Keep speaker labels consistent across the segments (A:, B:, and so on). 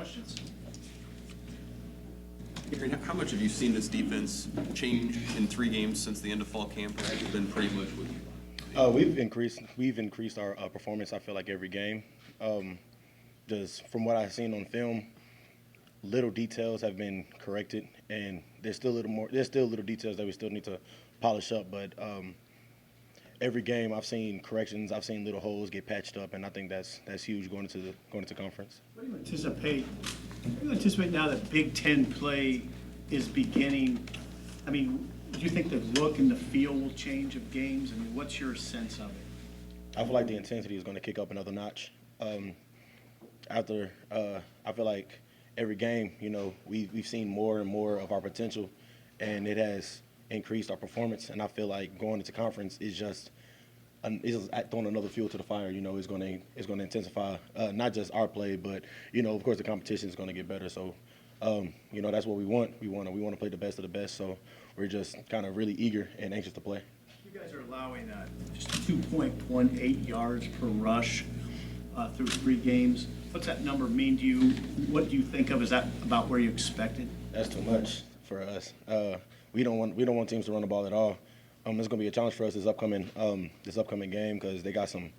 A: Questions?
B: Darrion, how much have you seen this defense change in 3 games since the end of fall camp? Or has it been pretty much with you?
C: We've increased our performance. I feel like every game. Just from what I've seen on film, little details have been corrected, and there's still little details that we still need to polish up. But every game I've seen corrections. I've seen little holes get patched up, and I think that's huge going into conference.
A: What do you anticipate? What do you anticipate now that Big Ten play is beginning? I mean, do you think the look and the feel will change of games? I mean, what's your sense of it?
C: I feel like the intensity is going to kick up another notch. I feel like every game, we've seen more and more of our potential, and it has increased our performance. And I feel like going into conference is just throwing another fuel to the fire. It's going to intensify not just our play, but of course the competition is going to get better. So that's what we want. We want to play the best of the best. So we're just kind of really eager and anxious to play.
A: You guys are allowing just 2.18 yards per rush through 3 games. What's that number mean to you? What do you think of? Is that about where you expected?
C: That's too much for us. We don't want teams to run the ball at all. It's going to be a challenge for us this upcoming game because they got some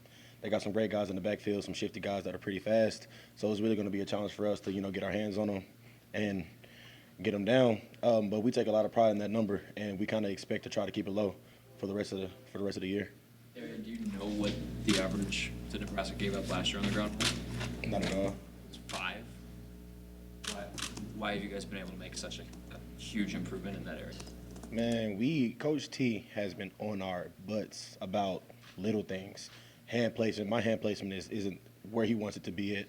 C: great guys in the backfield, some shifty guys that are pretty fast. So it's really going to be a challenge for us to get our hands on them and get them down. But we take a lot of pride in that number, and we kind of expect to try to keep it low for the rest of the year.
D: Darrion, do you know what the average that Nebraska gave up last year on the ground was?
C: Not at all.
D: It's 5. Why have you guys been able to make such a huge improvement in that area?
C: Man, Coach T has been on our butts about little things. Hand placement. My hand placement isn't where he wants it to be at.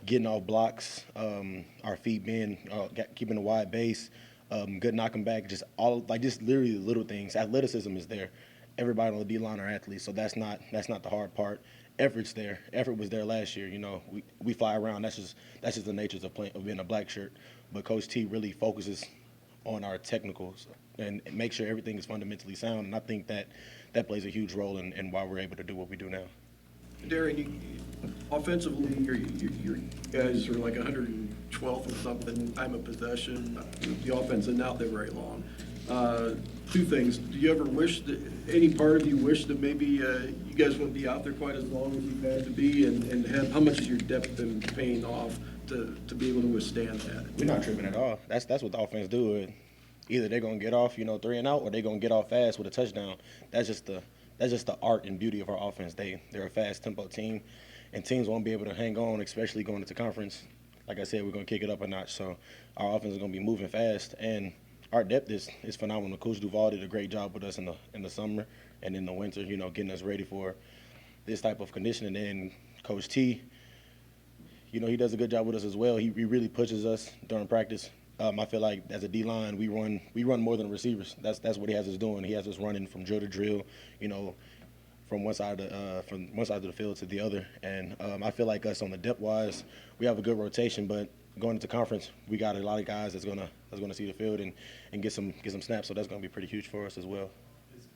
C: Getting off blocks, our feet being keeping a wide base, good knocking back, just literally the little things. Athleticism is there. Everybody on the D-line are athletes, so that's not the hard part. Effort's there. Effort was there last year. We fly around. That's just the nature of being a black shirt. But Coach T really focuses on our technicals and make sure everything is fundamentally sound. And I think that plays a huge role in why we're able to do what we do now.
E: Darrion, offensively, your guys are like 112th or something time of possession. The offense isn't out there very long. 2 things. Do you ever wish that any part of you wish that maybe you guys wouldn't be out there quite as long as you've had to be? And how much has your depth been paying off to be able to withstand that?
C: We're not tripping at all. That's what the offense do. Either they're gonna get off, 3 and out, or they're gonna get off fast with a touchdown. That's just the art and beauty of our offense. They're a fast tempo team, and teams won't be able to hang on, especially going into conference. Like I said, we're gonna kick it up a notch. So our offense is gonna be moving fast, and our depth is phenomenal. Coach Duval did a great job with us in the summer and in the winter, getting us ready for this type of conditioning. And Coach T, he does a good job with us as well. He really pushes us during practice. I feel like as a D-line, we run more than receivers. That's what he has us doing. He has us running from drill to drill, from one side of the field to the other. And I feel like us on the depth wise, we have a good rotation. But going into conference, we got a lot of guys that's gonna see the field and get some snaps. So that's gonna be pretty huge for us as well.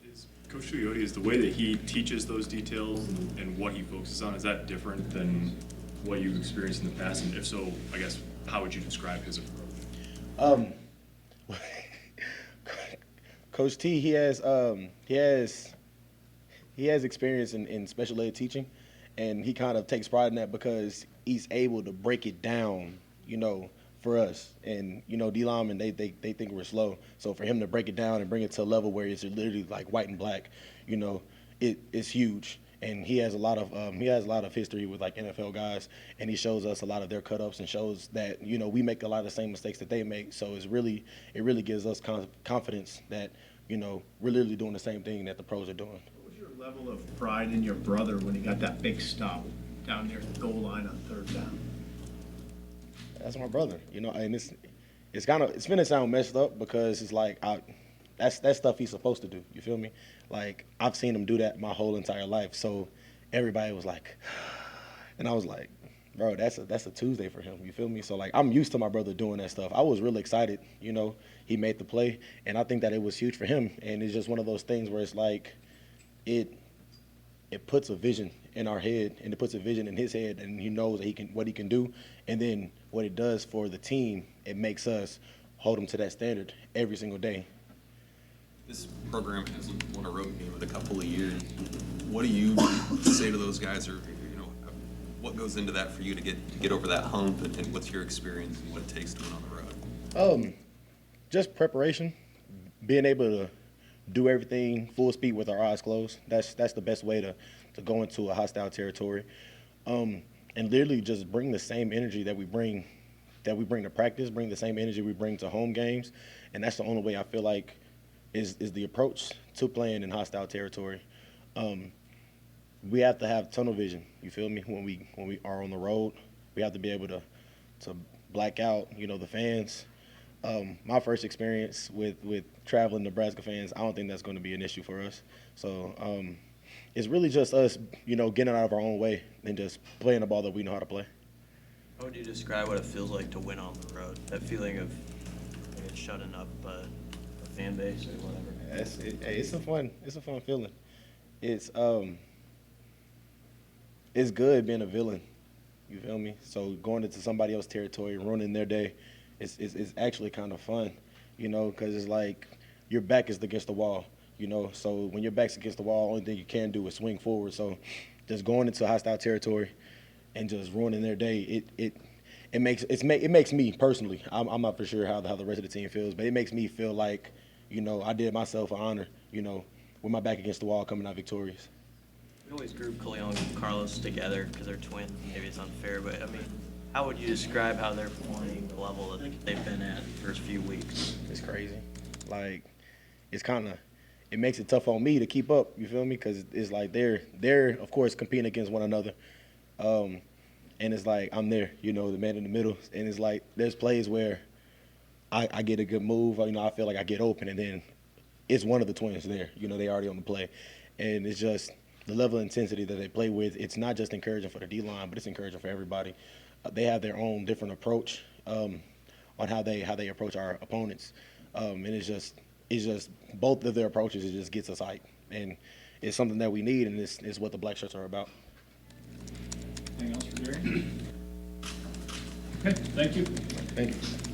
F: Is Coach Tuioti, is the way that he teaches those details and what he focuses on, is that different than what you've experienced in the past? And if so, I guess how would you describe his approach?
C: Coach T, he has experience in special ed teaching, and he kind of takes pride in that because he's able to break it down, for us. And D linemen, they think we're slow, so for him to break it down and bring it to a level where it's literally like white and black, it's huge. And he has a lot of history with like NFL guys, and he shows us a lot of their cut-ups and shows that we make a lot of the same mistakes that they make. So it really gives us confidence that we're literally doing the same thing that the pros are doing.
A: What was your level of pride in your brother when he got that big stop down near the goal line on 3rd down?
C: That's my brother, and it's gonna sound messed up because it's like that's stuff he's supposed to do. You feel me? Like, I've seen him do that my whole entire life. So everybody was like, and I was like, bro, that's a Tuesday for him. You feel me? So like, I'm used to my brother doing that stuff. I was really excited. He made the play, and I think that it was huge for him. And it's just one of those things where it's like, it it puts a vision in our head, and it puts a vision in his head, and he knows that what he can do. And then what it does for the team, it makes us hold him to that standard every single day.
B: This program hasn't won a road game in a couple of years. What do you say to those guys, or what goes into that for you to get over that hump, and what's your experience and what it takes to win on the road?
C: Just preparation, being able to do everything full speed with our eyes closed. That's the best way to go into a hostile territory, and literally just bring the same energy that we bring to practice, bring the same energy we bring to home games, and that's the only way I feel like is the approach to playing in hostile territory. We have to have tunnel vision. You feel me? When we are on the road, we have to be able to black out, the fans. My first experience with traveling Nebraska fans, I don't think that's going to be an issue for us. So it's really just us, getting out of our own way and just playing the ball that we know how to play.
G: How would you describe what it feels like to win on the road? That feeling of shutting up a fan base or whatever.
C: It's a fun feeling. It's good being a villain. You feel me? So going into somebody else's territory, ruining their day, it's actually kind of fun, because it's like your back is against the wall, So when your back's against the wall, the only thing you can do is swing forward. So just going into hostile territory and just ruining their day, it makes me personally. I'm not for sure how the rest of the team feels, but it makes me feel like, I did myself an honor, with my back against the wall, coming out victorious.
G: We always group Khalil and Carlos together because they're twins. Maybe it's unfair, but how would you describe how they're playing the level that they've been at the first few weeks?
C: It's crazy. Like, it makes it tough on me to keep up, you feel me? Because it's like they're, of course, competing against one another. And it's like I'm there, the man in the middle. And it's like there's plays where I get a good move, I feel like I get open, and then it's one of the twins there. They already on the play. And it's just the level of intensity that they play with. It's not just encouraging for the D-line, but it's encouraging for everybody. They have their own different approach on how they approach our opponents. And it's just both of their approaches, it just gets us hyped. And it's something that we need, and it's what the black shirts are about.
H: Anything else for Darrion? Okay, thank you.
C: Thank you.